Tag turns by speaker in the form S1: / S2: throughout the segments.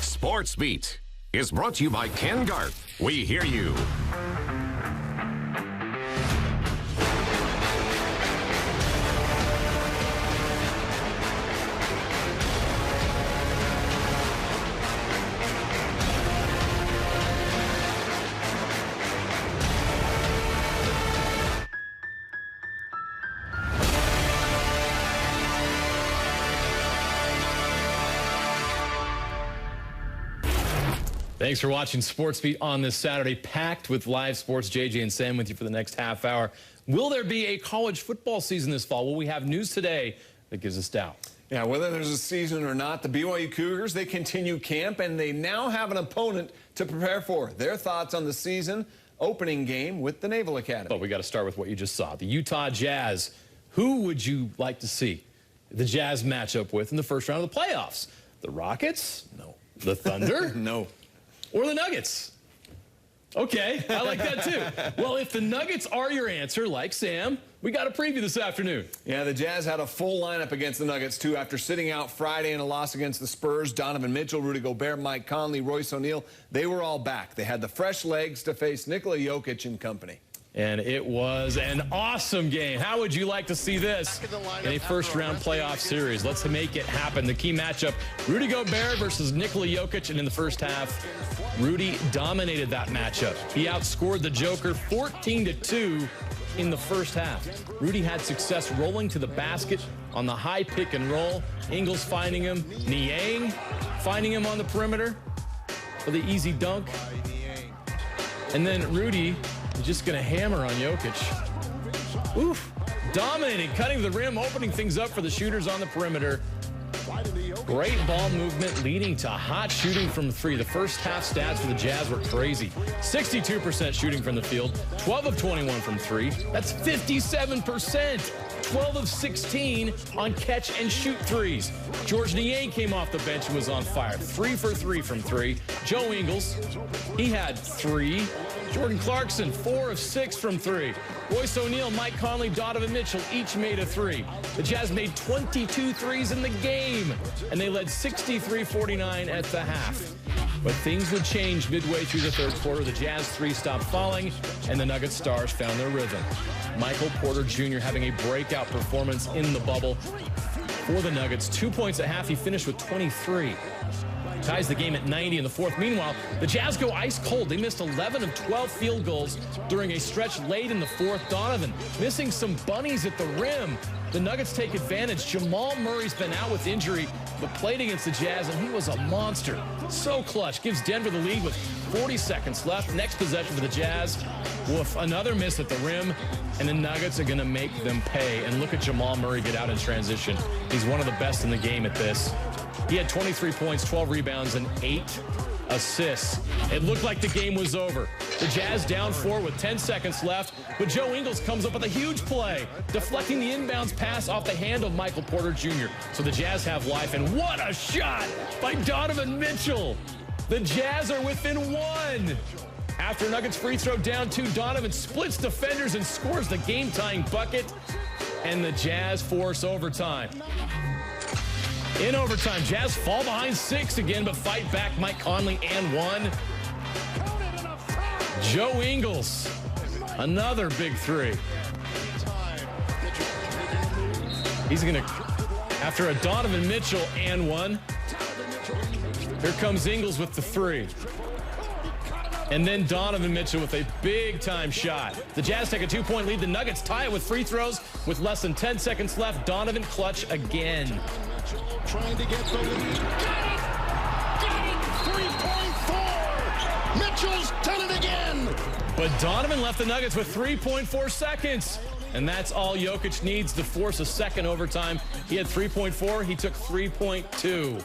S1: SportsBeat is brought to you by Ken Garth. We hear you.
S2: Thanks for watching SportsBeat on this Saturday, packed with live sports. JJ and Sam with you for the next half hour. Will there be a college football season this fall? Well, we have news today that gives us doubt.
S3: Yeah, whether there's a season or not, the BYU Cougars, they continue camp, and they now have an opponent to prepare for. Their thoughts on the season opening game with the Naval Academy.
S2: But we got to start with what you just saw. The Utah Jazz. Who would you like to see the Jazz match up with in the first round of the playoffs? The Rockets?
S3: No.
S2: The Thunder?
S3: No.
S2: Or the Nuggets? Okay, I like that too. Well, if the Nuggets are your answer, like Sam, we got a preview this afternoon.
S3: Yeah, the Jazz had a full lineup against the Nuggets, too, after sitting out Friday in a loss against the Spurs. Donovan Mitchell, Rudy Gobert, Mike Conley, Royce O'Neal, they were all back. They had the fresh legs to face Nikola Jokic and company.
S2: And it was an awesome game. How would you like to see this in a first-round playoff series? Let's make it happen. The key matchup, Rudy Gobert versus Nikola Jokic. And in the first half, Rudy dominated that matchup. He outscored the Joker 14-2 in the first half. Rudy had success rolling to the basket on the high pick and roll. Ingles finding him. Niang finding him on the perimeter for the easy dunk. And then Rudy just going to hammer on Jokic. Oof. Dominating, cutting the rim, opening things up for the shooters on the perimeter. Great ball movement leading to hot shooting from three. The first half stats for the Jazz were crazy. 62% shooting from the field, 12 of 21 from three. That's 57%. 12 of 16 on catch and shoot threes. George Niang came off the bench and was on fire. 3 for 3 from three. Joe Ingles, he had 3. Jordan Clarkson, 4 of 6 from 3. Royce O'Neal, Mike Conley, Donovan Mitchell each made a 3. The Jazz made 22 threes in the game, and they led 63-49 at the half. But things would change midway through the third quarter. The Jazz 3 stopped falling, and the Nuggets stars found their rhythm. Michael Porter Jr. having a breakout performance in the bubble for the Nuggets. 2 points at half. He finished with 23. Ties the game at 90 in the fourth. Meanwhile, the Jazz go ice cold. They missed 11 of 12 field goals during a stretch late in the fourth. Donovan missing some bunnies at the rim. The Nuggets take advantage. Jamal Murray's been out with injury, but played against the Jazz, and he was a monster. So clutch. Gives Denver the lead with 40 seconds left. Next possession for the Jazz. Woof, another miss at the rim, and the Nuggets are going to make them pay. And look at Jamal Murray get out in transition. He's one of the best in the game at this. He had 23 points, 12 rebounds, and 8 assists. It looked like the game was over. The Jazz down 4 with 10 seconds left, but Joe Ingles comes up with a huge play, deflecting the inbounds pass off the hand of Michael Porter Jr. So the Jazz have life, and what a shot by Donovan Mitchell. The Jazz are within 1. After Nuggets free throw down 2, Donovan splits defenders and scores the game-tying bucket, and the Jazz force overtime. In overtime, Jazz fall behind 6 again, but fight back. Mike Conley and 1. Joe Ingles, another big 3. He's going to, after a Donovan Mitchell and 1, here comes Ingles with the 3. And then Donovan Mitchell with a big-time shot. The Jazz take a 2-point lead. The Nuggets tie it with free throws with less than 10 seconds left. Donovan clutch again.
S4: Trying to get the lead. Got it! 3.4! Mitchell's done it again!
S2: But Donovan left the Nuggets with 3.4 seconds. And that's all Jokic needs to force a second overtime. He had 3.4. He took 3.2.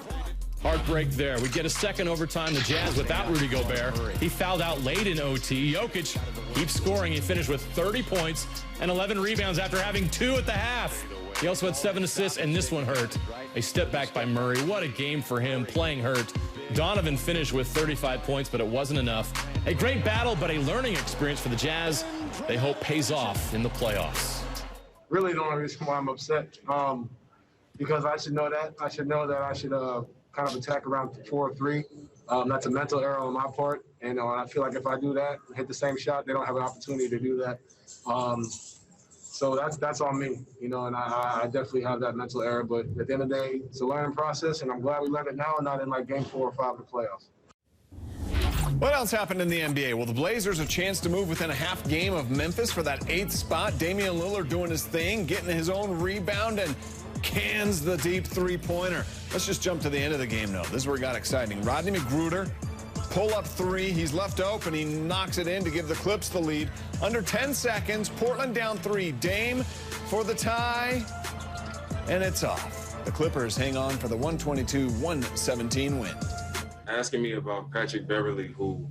S2: Heartbreak there. We get a second overtime. The Jazz without Rudy Gobert. He fouled out late in OT. Jokic keeps scoring. He finished with 30 points and 11 rebounds after having 2 at the half. He also had 7 assists, and this one hurt. A step back by Murray. What a game for him, playing hurt. Donovan finished with 35 points, but it wasn't enough. A great battle, but a learning experience for the Jazz. They hope pays off in the playoffs.
S5: Really the only reason why I'm upset, because I should know that. I should know that I should kind of attack around 4 or 3. That's a mental error on my part, and I feel like if I do that, hit the same shot, they don't have an opportunity to do that. So that's on me, and I definitely have that mental error. But at the end of the day, it's a learning process, and I'm glad we learned it now and not in like game 4 or 5 of the playoffs.
S3: What else happened in the NBA? Well, the Blazers a chance to move within a half game of Memphis for that 8th spot. Damian Lillard doing his thing, getting his own rebound, and cans the deep three-pointer. Let's just jump to the end of the game, though. This is where it got exciting. Rodney McGruder, pull-up 3. He's left open. He knocks it in to give the Clips the lead. Under 10 seconds, Portland down 3. Dame for the tie, and it's off. The Clippers hang on for the 122-117 win.
S6: Asking me about Patrick Beverly, who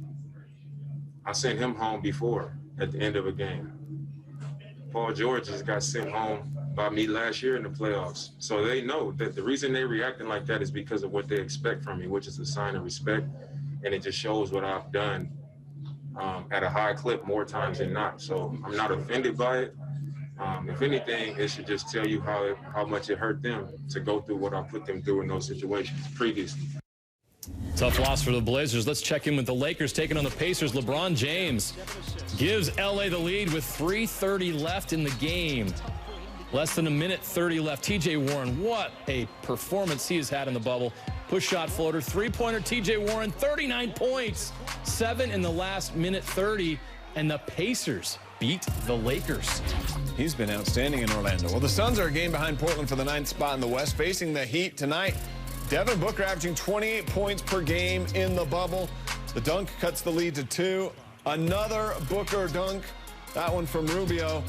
S6: I sent him home before at the end of a game. Paul George just got sent home by me last year in the playoffs. So they know that the reason they're reacting like that is because of what they expect from me, which is a sign of respect. And it just shows what I've done at a high clip more times than not. So I'm not offended by it. If anything, it should just tell you how much it hurt them to go through what I put them through in those situations previously.
S2: Tough loss for the Blazers. Let's check in with the Lakers taking on the Pacers. LeBron James gives LA the lead with 3:30 left in the game. Less than a minute 30 left. TJ Warren, what a performance he has had in the bubble. Push shot floater, 3-pointer. TJ Warren, 39 points. 7 in the last minute 30. And the Pacers beat the Lakers.
S3: He's been outstanding in Orlando. Well, the Suns are a game behind Portland for the 9th spot in the West, facing the Heat tonight. Devin Booker averaging 28 points per game in the bubble. The dunk cuts the lead to 2. Another Booker dunk, that one from Rubio.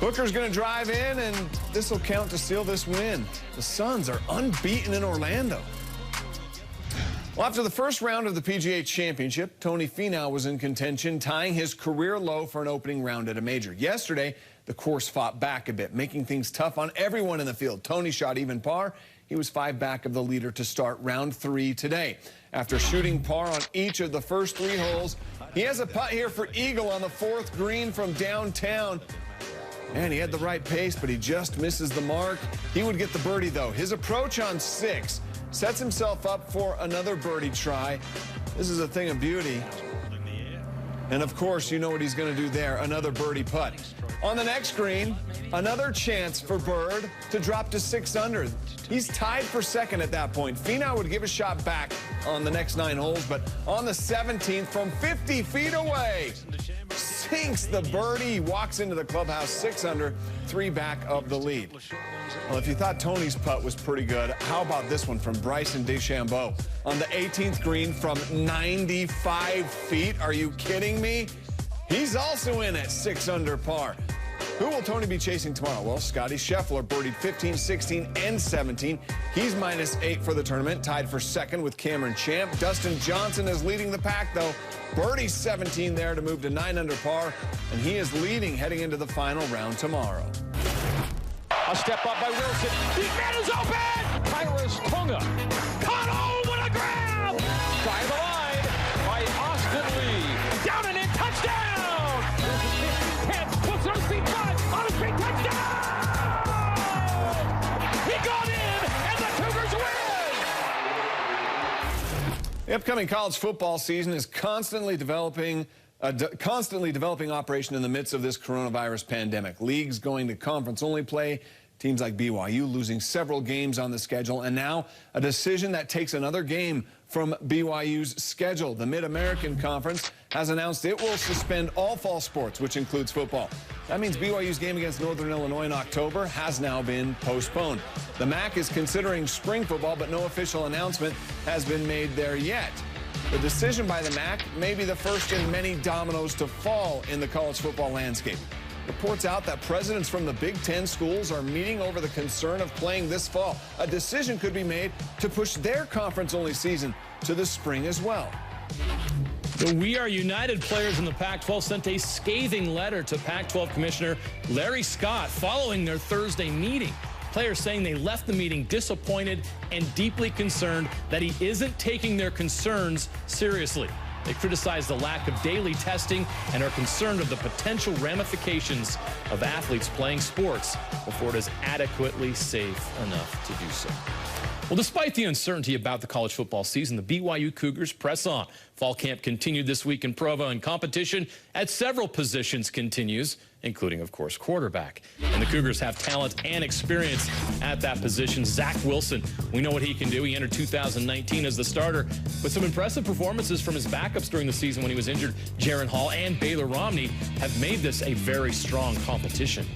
S3: Booker's going to drive in, and this will count to seal this win. The Suns are unbeaten in Orlando. Well, after the first round of the PGA Championship, Tony Finau was in contention, tying his career low for an opening round at a major. Yesterday, the course fought back a bit, making things tough on everyone in the field. Tony shot even par. He was 5 back of the leader to start round 3 today. After shooting par on each of the first 3 holes, he has a putt here for eagle on the 4th green from downtown. And he had the right pace, but he just misses the mark. He would get the birdie, though. His approach on 6 sets himself up for another birdie try. This is a thing of beauty. And, of course, you know what he's going to do there, another birdie putt. On the next green, another chance for Bird to drop to 6 under. He's tied for second at that point. Finau would give a shot back on the next 9 holes, but on the 17th from 50 feet away, sinks the birdie. He walks into the clubhouse 6 under, 3 back of the lead. Well, if you thought Tony's putt was pretty good, how about this one from Bryson DeChambeau on the 18th green from 95 feet? Are you kidding me? He's also in at 6 under par. Who will Tony be chasing tomorrow? Well, Scotty Scheffler birdied 15, 16, and 17. He's -8 for the tournament, tied for second with Cameron Champ. Dustin Johnson is leading the pack, though. Birdie 17 there to move to 9 under par, and he is leading heading into the final round tomorrow.
S7: A step up by Wilson. The man is open! Tyrus Tonga. Caught what a grab! By the line by Austin Lee. Down and in, touchdown! Puts on speed 5, on a straight touchdown! He got in, and the Cougars win!
S3: The upcoming college football season is constantly developing operation in the midst of this coronavirus pandemic. Leagues going to conference-only play, teams like BYU losing several games on the schedule, and now a decision that takes another game from BYU's schedule. The Mid-American Conference has announced it will suspend all fall sports, which includes football. That means BYU's game against Northern Illinois in October has now been postponed. The MAC is considering spring football, but no official announcement has been made there yet. The decision by the MAC may be the first in many dominoes to fall in the college football landscape. Reports out that presidents from the Big Ten schools are meeting over the concern of playing this fall. A decision could be made to push their conference-only season to the spring as well.
S2: The We Are United players in the Pac-12 sent a scathing letter to Pac-12 Commissioner Larry Scott following their Thursday meeting. players saying they left the meeting disappointed and deeply concerned that he isn't taking their concerns seriously. They criticize the lack of daily testing and are concerned of the potential ramifications of athletes playing sports before it is adequately safe enough to do so. Well, despite the uncertainty about the college football season, the BYU Cougars press on. Fall camp continued this week in Provo, and competition at several positions continues, including, of course, quarterback. And the Cougars have talent and experience at that position. Zach Wilson, we know what he can do. He entered 2019 as the starter with some impressive performances from his backups during the season when he was injured. Jaron Hall and Baylor Romney have made this a very strong competition.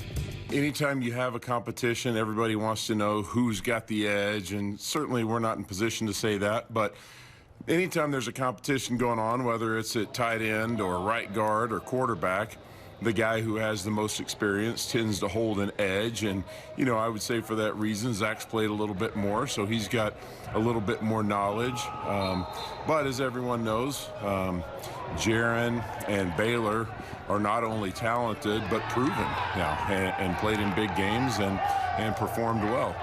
S8: Anytime you have a competition, everybody wants to know who's got the edge, and certainly we're not in position to say that, but anytime there's a competition going on, whether it's at tight end or right guard or quarterback, the guy who has the most experience tends to hold an edge. And, you know, I would say for that reason, Zach's played a little bit more, so he's got a little bit more knowledge. But as everyone knows, Jaron and Baylor are not only talented, but proven now, and played in big games and performed well.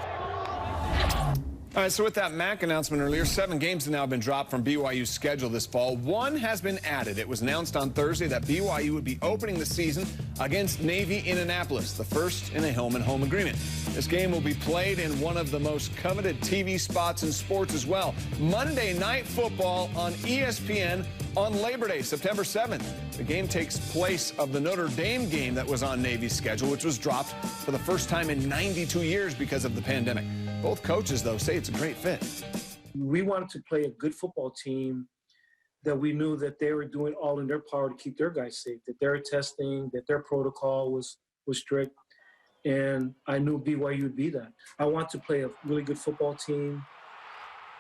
S3: All right, so with that MAC announcement earlier, 7 games have now been dropped from BYU's schedule this fall. 1 has been added. It was announced on Thursday that BYU would be opening the season against Navy in Annapolis, the first in a home-and-home agreement. This game will be played in one of the most coveted TV spots in sports as well. Monday Night Football on ESPN on Labor Day, September 7th. The game takes place of the Notre Dame game that was on Navy's schedule, which was dropped for the first time in 92 years because of the pandemic. Both coaches, though, say it's a great fit.
S9: We wanted to play a good football team that we knew that they were doing all in their power to keep their guys safe, that their testing, that their protocol was strict, and I knew BYU would be that. I want to play a really good football team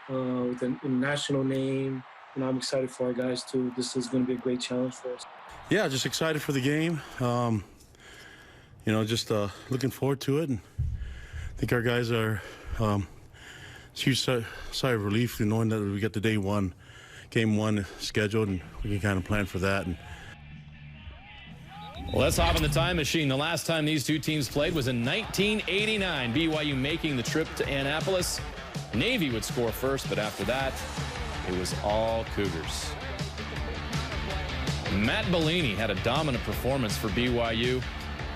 S9: with a national name, and I'm excited for our guys, too. This is going to be a great challenge for us.
S10: Yeah, just excited for the game. You know, just looking forward to it, and I think our guys are huge sigh of relief knowing that we got the game one scheduled, and we can kind of plan for that. And
S2: well, let's hop in the time machine. The last time these two teams played was in 1989. BYU making the trip to Annapolis. Navy would score first, but after that, it was all Cougars. Matt Bellini had a dominant performance for BYU,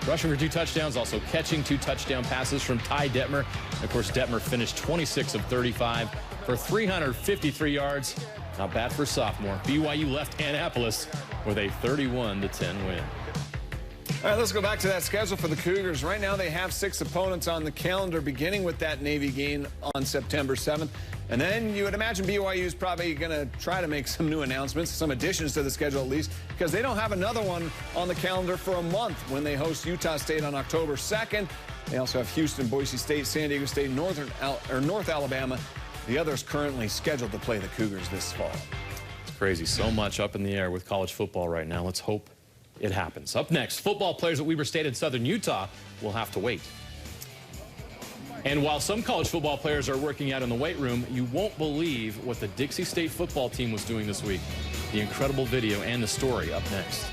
S2: rushing for 2 touchdowns, also catching 2 touchdown passes from Ty Detmer. Of course, Detmer finished 26 of 35 for 353 yards. Not bad for a sophomore. BYU left Annapolis with a 31-10 win.
S3: All right, let's go back to that schedule for the Cougars. Right now, they have 6 opponents on the calendar, beginning with that Navy game on September 7th. And then you would imagine BYU is probably going to try to make some new announcements, some additions to the schedule at least, because they don't have another one on the calendar for a month when they host Utah State on October 2nd. They also have Houston, Boise State, San Diego State, North Alabama. The others currently scheduled to play the Cougars this fall.
S2: It's crazy. So much up in the air with college football right now. Let's hope it happens. Up next, football players at Weber State in Southern Utah will have to wait. And while some college football players are working out in the weight room, you won't believe what the Dixie State football team was doing this week. The incredible video and the story up next.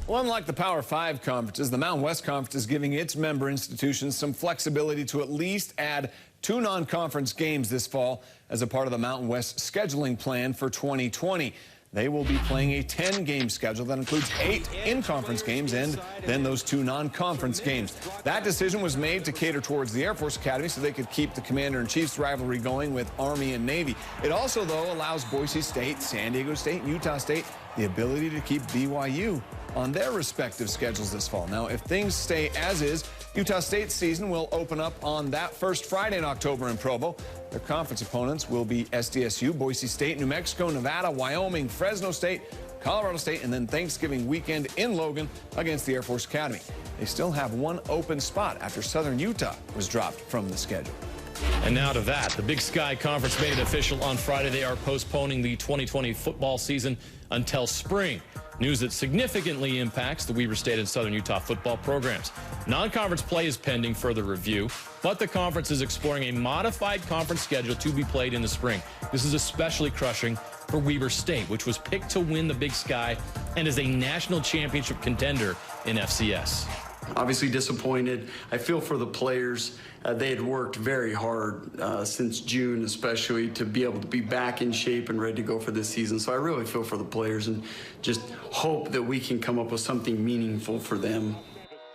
S3: Well, unlike the Power 5 conferences, the Mountain West Conference is giving its member institutions some flexibility to at least add 2 non-conference games this fall as a part of the Mountain West scheduling plan for 2020. They will be playing a 10-game schedule that includes 8 in-conference games and then those 2 non-conference games. That decision was made to cater towards the Air Force Academy so they could keep the Commander-in-Chief's rivalry going with Army and Navy. It also, though, allows Boise State, San Diego State, and Utah State the ability to keep BYU on their respective schedules this fall. Now, if things stay as is, Utah State's season will open up on that first Friday in October in Provo. Their conference opponents will be SDSU, Boise State, New Mexico, Nevada, Wyoming, Fresno State, Colorado State, and then Thanksgiving weekend in Logan against the Air Force Academy. They still have 1 open spot after Southern Utah was dropped from the schedule.
S2: And now to that. The Big Sky Conference made it official on Friday. They are postponing the 2020 football season until spring. News that significantly impacts the Weber State and Southern Utah football programs. Non-conference play is pending further review, but the conference is exploring a modified conference schedule to be played in the spring. This is especially crushing for Weber State, which was picked to win the Big Sky and is a national championship contender in FCS.
S11: obviously disappointed. I feel for the players. They had worked very hard since June, especially, to be able to be back in shape and ready to go for this season. So I really feel for the players and just hope that we can come up with something meaningful for them.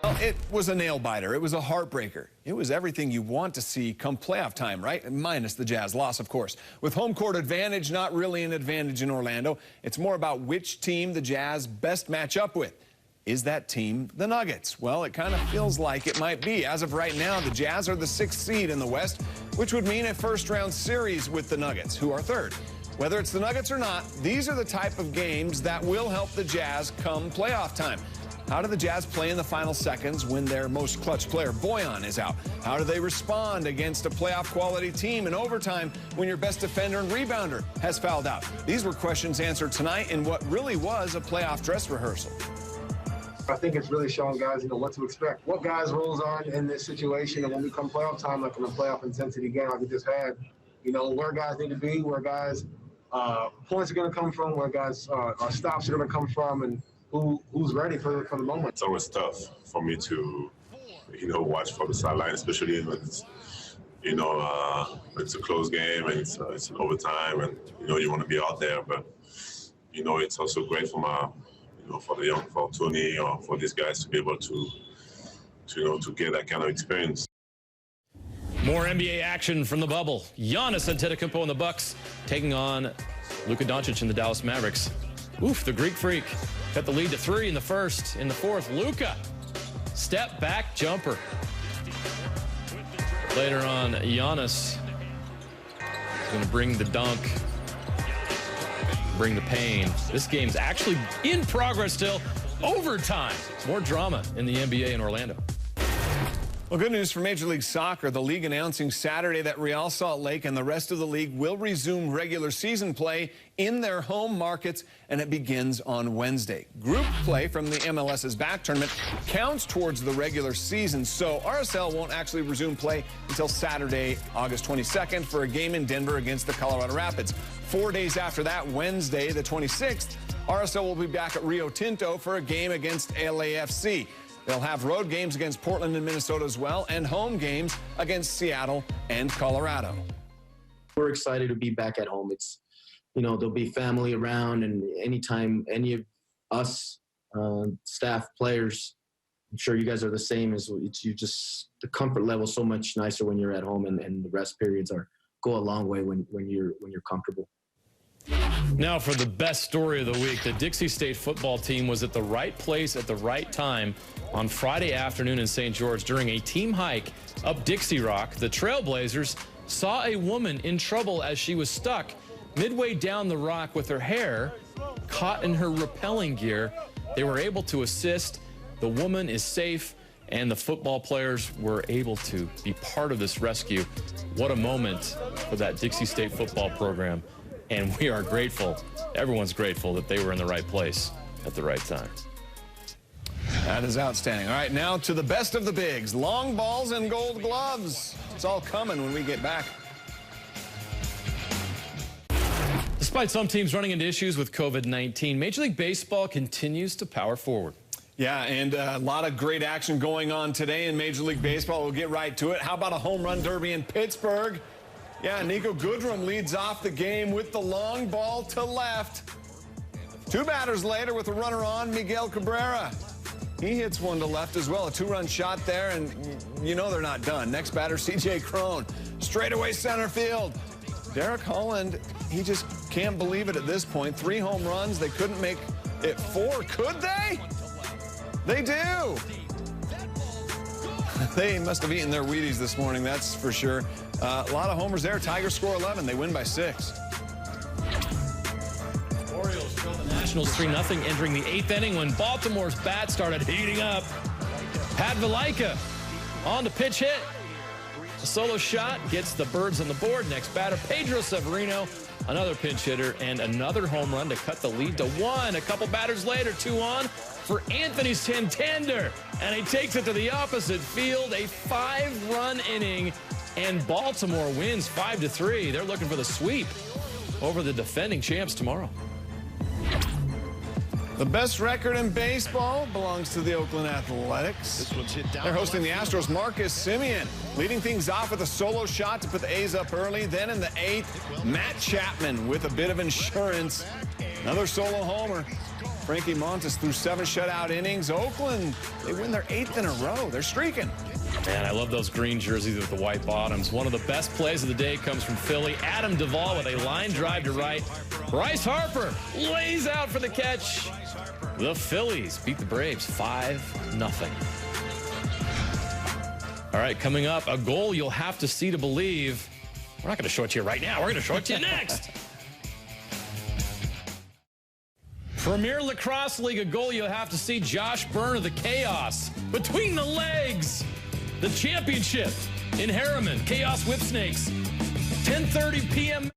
S3: Well, it was a nail-biter. It was a heartbreaker. It was everything you want to see come playoff time, right? Minus the Jazz loss, of course. With home court advantage, not really an advantage in Orlando. It's more about which team the Jazz best match up with. Is that team the Nuggets? Well, it kind of feels like it might be. As of right now, the Jazz are the 6th seed in the West, which would mean a first-round series with the Nuggets, who are 3rd. Whether it's the Nuggets or not, these are the type of games that will help the Jazz come playoff time. How do the Jazz play in the final seconds when their most clutch player, Bojan, is out? How do they respond against a playoff-quality team in overtime when your best defender and rebounder has fouled out? These were questions answered tonight in what really was a playoff dress rehearsal.
S5: I think it's really showing guys, what to expect. What guys' roles are in this situation, and when we come playoff time, like in a playoff intensity game like we just had, where guys need to be, where guys' points are going to come from, where guys' our stops are going to come from, and who's ready for the moment.
S12: It's always tough for me to, watch from the sideline, especially when it's, it's a close game and it's an overtime, and you want to be out there. But it's also great for for Tony or for these guys to be able to get that kind of experience.
S2: More NBA action from the bubble. Giannis Antetokounmpo and the Bucks taking on Luka Doncic and the Dallas Mavericks. Oof, the Greek Freak got the lead to 3 in the first. In the fourth, Luka, step back jumper. Later on, Giannis is going to bring the dunk, bring the pain. This game's actually in progress still. Overtime. More drama in the NBA in Orlando.
S3: Well, good news for Major League Soccer. The league announcing Saturday that Real Salt Lake and the rest of the league will resume regular season play in their home markets, and it begins on Wednesday. Group play from the MLS's back tournament counts towards the regular season, so RSL won't actually resume play until Saturday, August 22nd, for a game in Denver against the Colorado Rapids. 4 days after that, Wednesday, the 26th, RSL will be back at Rio Tinto for a game against LAFC. They'll have road games against Portland and Minnesota as well, and home games against Seattle and Colorado.
S13: We're excited to be back at home. It's, there'll be family around, and anytime any of us, staff, players, I'm sure you guys are the same, the comfort level is so much nicer when you're at home, and the rest periods go a long way when you're comfortable.
S2: Now for the best story of the week. The Dixie State football team was at the right place at the right time on Friday afternoon in St. George during a team hike up Dixie Rock. The Trailblazers saw a woman in trouble as she was stuck midway down the rock with her hair caught in her rappelling gear. They were able to assist. The woman is safe, and the football players were able to be part of this rescue. What a moment for that Dixie State football program. And we are grateful, everyone's grateful, that they were in the right place at the right time.
S3: That is outstanding. All right, now to the best of the bigs. Long balls and gold gloves. It's all coming when we get back.
S2: Despite some teams running into issues with COVID-19, Major League Baseball continues to power forward.
S3: Yeah, and a lot of great action going on today in Major League Baseball. We'll get right to it. How about a home run derby in Pittsburgh? Yeah, Nico Goodrum leads off the game with the long ball to left. 2 batters later with a runner on, Miguel Cabrera. He hits one to left as well. A 2-run shot there, and they're not done. Next batter, C.J. Cron. Straightaway center field. Derek Holland, he just can't believe it at this point. 3 home runs. They couldn't make it 4, could they? They do. They must have eaten their Wheaties this morning, that's for sure. A lot of homers there. Tigers score 11. They win by 6.
S2: Orioles trail the Nationals 3-0 entering the 8th inning when Baltimore's bat started heating up. Pat Valaika on the pitch hit. A solo shot gets the Birds on the board. Next batter, Pedro Severino, another pinch hitter, and another home run to cut the lead to 1. A couple batters later, 2 on for Anthony Santander, and he takes it to the opposite field. A 5-run inning, and Baltimore wins 5-3. They're looking for the sweep over the defending champs tomorrow.
S3: The best record in baseball belongs to the Oakland Athletics. They're hosting the Astros. Marcus Semien leading things off with a solo shot to put the A's up early. Then in the 8th, Matt Chapman with a bit of insurance. Another solo homer. Frankie Montas threw 7 shutout innings. Oakland, they win their 8th in a row. They're streaking.
S2: Man, I love those green jerseys with the white bottoms. One of the best plays of the day comes from Philly. Adam Duvall with a line drive to right. Bryce Harper lays out for the catch. The Phillies beat the Braves 5-0. All right, coming up, a goal you'll have to see to believe. We're not going to show it to you right now. We're going to show it to you next. Premier Lacrosse League, a goal you'll have to see. Josh Byrne of the Chaos. Between the legs. The championship in Harriman. Chaos Whipsnakes. 10:30 p.m.